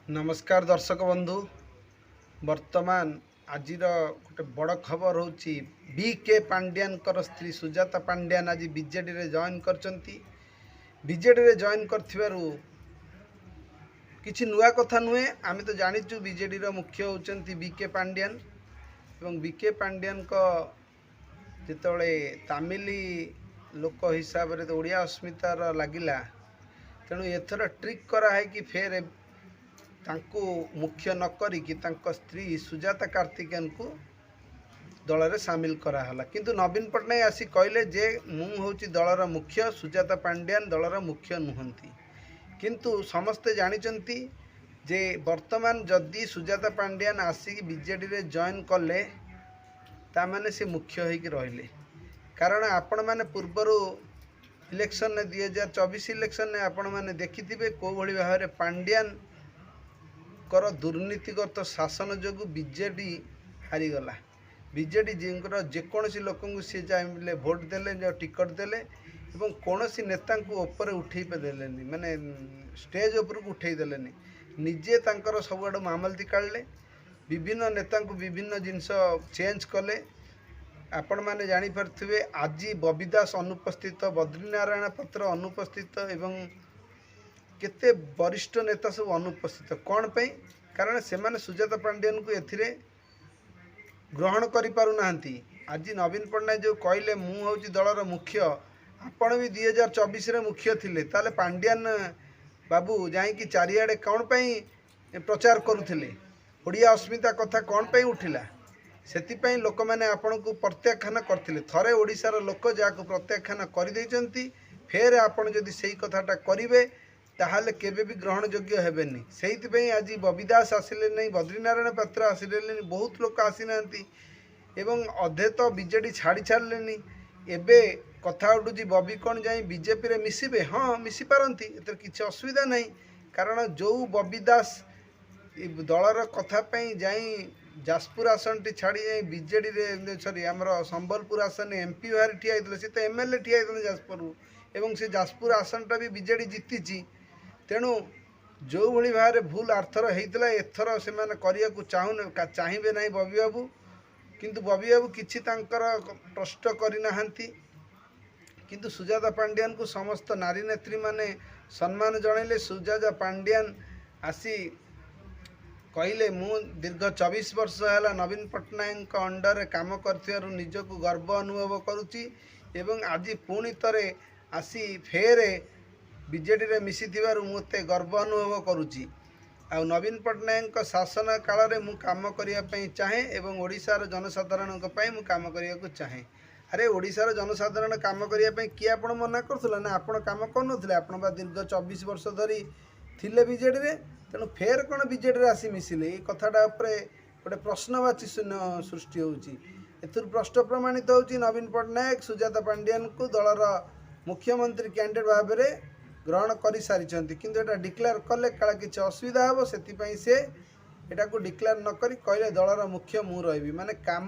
नमस्कार दर्शक बंधु। वर्तमान आज गोटे बड़ खबर हूँ बी के पांड्यान स्त्री सुजाता पांड्यान आज बीजेडी रे जॉइन करचंती। बीजेडी रे जॉइन करथिबारु किछि नुआ कथा नुहे। आम तो जानिचु बीजेडी रो मुख्य होचंती बी के पांड्यान एवं बी के पांड्यान को जितेबाला तामिली लोक हिसाब से ओडिया अस्मितार लगिला तेणु एथर ट्रिक कराए कि फेर तांको मुख्य न करिकी तांको स्त्री सुजाता कार्तिकेयन को दल में सामिल कराला। किंतु नवीन पट्टनायक आसी कहले जे मु होची दलर मुख्य, सुजाता पांड्यान दलर मुख्य नुहंती। किंतु समस्ते जानिचंती जे वर्तमान जदि सुजाता पांड्यान आसिक बीजेडी रे जॉइन कले तामाने से मुख्य होइकी रहिले। कारण आपण माने पूर्वरु इलेक्शन ने 2024 इलेक्शन ने आपण माने देखिथिबे को भली भाबरे पांड्यान कर दुर्नीतिगत शासन जो बीजेडी हारीगला। बीजेडी जेकोसी लोक सी चाहिए भोट देले जो टिकट देले एवं कौन नेता ऊपर उठे देले माने स्टेज उपर को उठे देले निजे तांकर सबुआड़ मामलती काढ़ले। विभिन्न नेता विभिन्न जिनस चेंज कले। आपण मैंने जापारे आज बबी दास अनुपस्थित, बद्रीनारायण पात्र अनुपस्थित एवं केते वरिष्ठ नेता सब अनुपस्थित। कौन पे? कारण से माने सुजाता पांड्यान को एथिरे ग्रहण करि पारु नाहंती। आज नवीन पट्टनायक जो कहले मु होची दलर मुख्य, आपण भी 2024 रे मुख्य थिले, ताले पांड्यान बाबू जाई कि चारियाडे कौन पे प्रचार करुथिले? ओडिया अस्मिता कथा कौन पे उठिला? सेतिपई लोक माने आपण को प्रत्याख्यान करथिले। थरे ओडिशार लोक जाको प्रत्याख्यान करि दैचंती, फेर आपण जदि सेही कथाटा करिवे ताहले केबे भी ग्रहण योग्य हेबेनी। सेहितपई आज बबी दास आसिले नहीं, बद्रीनारायण पात्र आसिले नहीं, बहुत लोक आसी नांती एवं अधे तो बीजेडी छाड़ी छाड़लेनी। एबे कथा उठुची बबी कौन जाई बीजेपी रे मिसिबे? हाँ मिसी पारंती, एतर किछि असुविधा नहीं। कारण जो बबी दास दलर कथा पई जाई जाजपुर आसन टी छाड़ी जाई बीजेडी रे सॉरी हमर संबलपुर आसन एमपी बाहर ठिया होइतले, से तो एमएलए ठिया होइतले जाजपुर एवं से जाजपुर आसनटा भी बीजेडी जीतीची। तेणु जो भली भाव भूल आरथर होता एथर से चाहिए ना बबी बाबू। किंतु बबी बाबू किसी प्रश्न करना। किंतु सुजाता पांड्यान को समस्त नारी नेत्री माने सम्मान जनइले। सुजाता पांड्यान आसी कहले मु दीर्घ 24 वर्ष है नवीन पट्टनायक अंडर काम कर निजक गर्व अनुभव करुच्ची एवं आज पुणी थे आसी फेरे बीजेडी रे मिसी मते गर्व अनुभव करुच्ची। आ नवीन पट्टनायक शासन काल रे मु काम करने चाहे एवं ओडिशार जनसाधारण मु काम करने को चाहे। अरे ओडिशार जनसाधारण काम करने किए आप मना करुला ना? आप काम कर आपण दीर्घ 24 वर्ष धरी थिले बीजेडी रे, तेणु फेर कौन बीजेडी रे आसी मिसिले? ये कथाटा गोटे प्रश्नवाची सृष्टि होउची। एथुर प्रश्न प्रमाणित होउची नवीन पट्टनायक सुजाता पांड्यान को दलर मुख्यमंत्री कैंडिडेट भाव में ग्रहण कर सारी। किंतु एटा डिक्लेयर कले काला किसी असुविधा हे से से एटा को डिक्लेयर न करी कहले दलर मुख्य मु रही। माने काम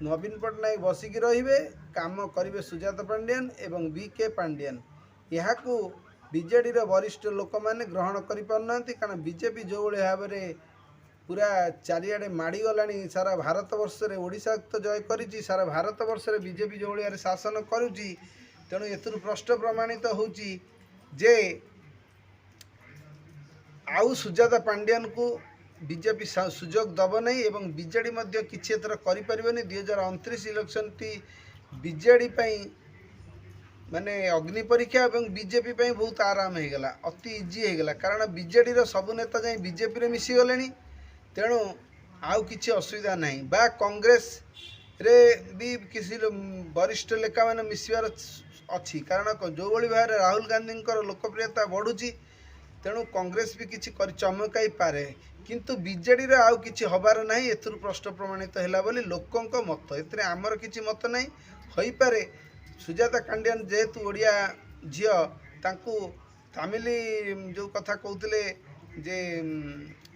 नवीन पट्टनायक बसिकी रहिबे, काम करिवे सुजाता पांड्यान एवं बी के पांड्यान। यह बीजेडी रो वरिष्ठ लोक माने ग्रहण करि पारनांती। कारण बीजेपी जो भाव में पूरा चारियाडे माड़ी गलानी। सारा भारत वर्ष रे ओडिशा तो जय करिछि, सारा भारत वर्ष रे बीजेपी जो भाव शासन करुछि। तेणु एथुर प्रश्न प्रमाणित होउछि जे आउ सुजाता पांड्यान को बीजेपी सुजोग दब नहीं एवं बीजेडी मध्य किछि एथर करि परिबनी। 2029 इलेक्शन टी बीजेडी पई माने अग्नि परीक्षा एवं बीजेपी पई बहुत आराम हो गला, अति इजी हो गला। कारण बीजेडी रो सब नेता जाई बीजेपी रे मिसी गलेनी। तेणु आउ किछि असुविधा नहीं। बा कांग्रेस रे भी किसी वरिष्ठ लेखा माने मिसिबार अच्छी। कारण जो भली भाव राहुल गांधी लोकप्रियता बढ़ुची, तेणु कांग्रेस भी किसी चमकाई पारे। किंतु बीजेडी रे आउ किछि हबार नहीं। एथुर प्रश्न प्रमाणित हैला बोली लोकंक मत। एतरे आमर किछि मत नहीं होई पारे। सुजाता पांड्यान जेहेतु ओडिया झियो तांकु तामिली जो कथा कहते जे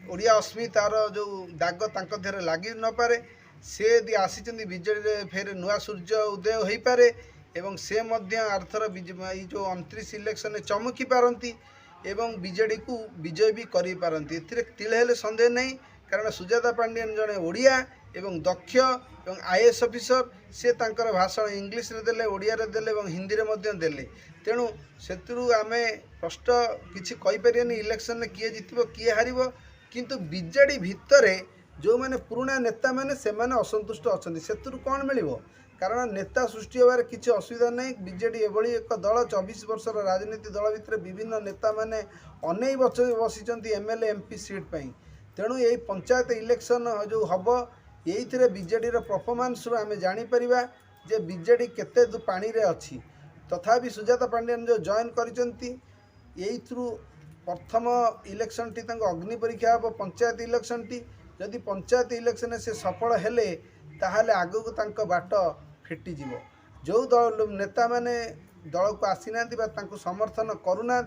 ओडिया अस्मितार जो दाग तांको देहरे लागी न पारे, से यदि आसीचंदी बीजेडी रे फेर नुआ सूर्य उदय होई पारे एवं से मध्य आर्थर जो 29 इलेक्शन चमकी पारती। एवं बीजेडी को विजय भी करि पारंती। एथिरे तिले हेले संदेह नहीं, कारण सुजाता पांडियन जड़े ओडिया एवं दक्ष एवं आईएएस ऑफिसर। से तांकर भाषण इंग्लिश रे देले, ओडिया रे देले एवं हिंदी रे मध्य देले। तेणु सेतुरु आमे स्पष्ट किछि कहि परियनि इलेक्शन में किए जितबो किए हारिबो, किंतु बीजेडी भितरे जो माने पुराना नेता माने से माने असंतुष्ट अछंती। सेतुरु कोन मिलिबो? कारण नेता सृष्टि होबार किसी असुविधा नहीं। बीजेडी एभली एक दल 24 वर्षर राजनीति दल भितर विभिन्न नेता माने अनै बसी एमएलए एमपी सीट पाई। तेणु यही पंचायत इलेक्शन जो हम ये बीजेडी परफॉर्मेंस आम जापर जे बीजेडी केते पानी रे अच्छी। तथापि सुजाता पांडियन जो जॉइन करिसेंती प्रथम इलेक्शन टी अग्नि परीक्षा हम पंचायत इलेक्शन टी। जदि पंचायत इलेक्शन से सफल हेले ताहले आगु को बाट फिटिजिव। जो दल नेता माने दल को आसी ना समर्थन करूना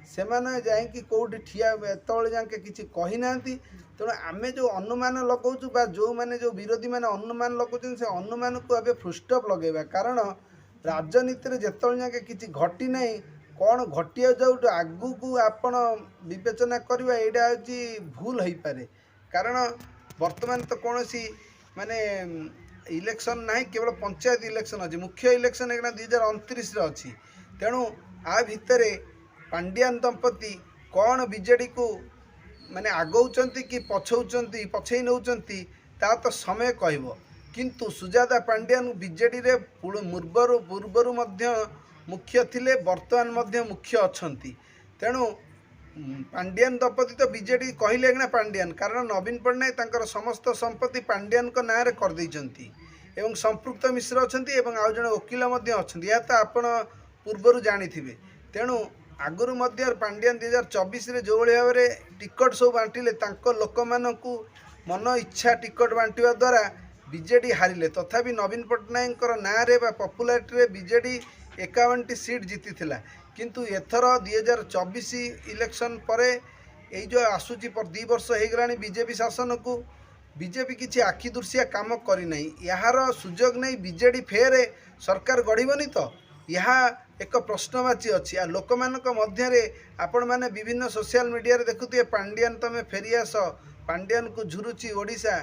से जाकि कौटी ठिया एतले जाके किसी कही ना। तेणु आम जो अनुमान लगाऊँ बा जो माने जो विरोधी माने अनुमान लगाऊँ से अनुमान को आगे फुलस्टॉप लगेगा। कारण राजनीति जिते जाके किसी घटी ना कौन घटी जाऊ आगू को आपण विवेचना करवा यहाँ हूँ भूल हो पारे। कारण वर्तमान तो कौन सी माने इलेक्शन ना केवल पंचायत इलेक्शन अच्छी, मुख्य इलेक्शन एक 2029 अच्छी। तेणु आ भितर पांडियान दंपति कौन बीजेडी को माने आगौचंती कि पछौचंती पछई नौचंती ता तो समय कहब। किंतु सुजाता पांडियान बीजेडी रे पूर्वर मध्य मुख्य थिले, वर्तमान मध्य मुख्य अछंती। तेणु पांडियान दंपति तो बीजेडी कहले ना पांडियान, कारण नवीन पट्टनायक तांकर समस्त संपत्ति पांडियान को नाँ रे कर देइचंती एवं संपृक्त मिश्र अछंती एवं आउ जने वकील मध्य अछंती। या तो आपण पूर्वरु जानिथिबे। तेणु आगुरु मध्य पांडियान 2024 रे जो भाव में टिकट सब बांटिले तांको लोक मानकु मन इच्छा टिकट बांटिवा द्वारा बीजेडी हारिले। तथापि नवीन पट्टनायक नाँ रे बा पॉपुलारिटी रे बीजेडी 51टी सीट जीति थिला। किंतु एथर 2024 इलेक्शन पर यही जो आसूची पर 2 वर्ष हो गलानी बीजेपी शासन को बीजेपी किसी आखि दुर्शिया काम करना। यार सुजोग नहीं बीजेडी फेर सरकार गढ़नी तो यह एक प्रश्नवाची अच्छी। आ लोक मानक मध्य आपण मैंने विभिन्न सोशल मीडिया रे देखुए पांडियान तमें फेरी आस, पांडियान को झुरुची ओडिशा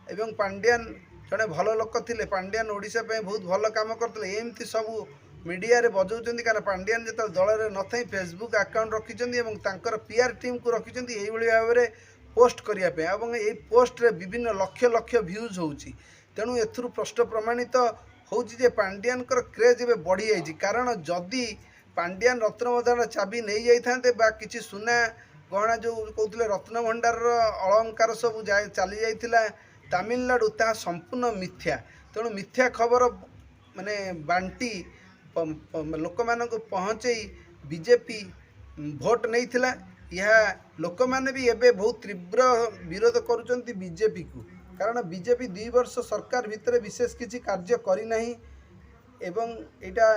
एवं पांडियान जड़े भल लोक थे, पांडियान ओडिशा पे बहुत भल काम करते एमती सब मीडिया रे बजाउछन। कारण पांडियान जो दल में न थी फेसबुक अकाउंट रखिंट पीआर टीम को रखिंट यही भाव में पोस्ट करने और यही पोस्ट रे विभिन्न लक्ष लक्ष व्यूज होची। तेणु एथुरु प्रश्न प्रमाणित होची जे पांडियान क्रेज ए बढ़ी जाइए। कारण जदि पांडियान रत्नभंडार चाबी नहीं जाइथांते बा किछि सुना गहना जो कहते रत्न भंडार अलंकार सब चली जाइथिला तमिलनाडु, ता संपूर्ण मिथ्या। तेणु मिथ्या खबर माने बांटी लोक मानक पहुँचे बीजेपी भोट नहीं थिला। यह लोक माने भी एबे बहुत तीव्र विरोध करुचंती बीजेपी को। कारण बीजेपी 2 वर्ष सरकार भितर विशेष किसी कार्य करी नहीं एवं एटा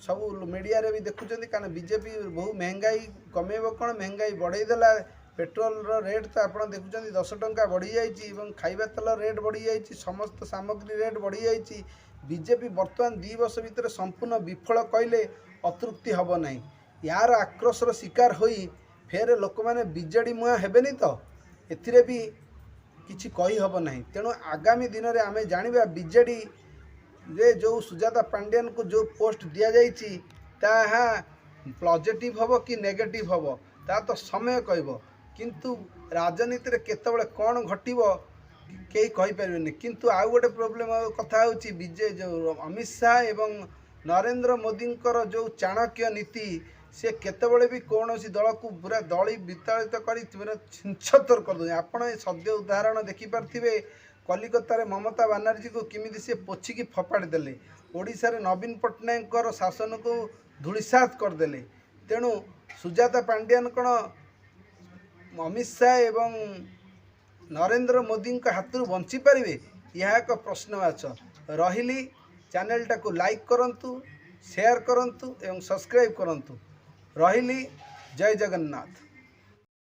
सब मीडिया रे भी देखुचंती। कारण बीजेपी बहु महंगाई कमेब कौन, महंगाई बढ़ई देला। पेट्रोल रेट तो आप देखुं 10 टंका बढ़ी जाइए, खाइबा तेल रेट बढ़ी जाइए, समस्त सामग्री रेट बढ़ी जाइए। बीजेपी वर्तमान 2 वर्ष भितर संपूर्ण विफल कहले अतृप्ति हम ना। यार आक्रोशर शिकार होई फेर लोक मैंने बीजेडी मुआ हेबेनी तो एथिरे भी किछि कही हब ना। तेणु आगामी दिन में आम जाना बीजेडी रे जो सुजाता पांडियान को जो पोस्ट दि जाइए ताहा पॉजिटिव हम कि नेगेटिव हम ता तो समय कहब। किंतु राजनीति रे केतबेले कौन घटिबो कई कहि परिबेनी। किंतु आउ गोटे प्रोब्लेम कथा होची बीजे जो अमित शाह एवं नरेंद्र मोदी जो चाणक्य नीति से केतबेले भी कौन सी दल को पूरा दली विताड़ित करी छिंछतर कर दे। आपण सद्य उदाहरण देखि पार्थिबे कलिकता रे ममता बनर्जी को किमिति से पोछिकी फपाड़ी देले, ओडिशा रे नवीन पट्टनायक शासन को धूलिसात करदेले। तेणु सुजाता पांडियान कौन अमित शाह एवं नरेंद्र मोदी हाथ बंची पारे यह एक प्रश्नवाचक रही। चैनलटा को लाइक करंतु, शेयर करंतु एवं सब्सक्राइब करंतु। रही। जय जगन्नाथ।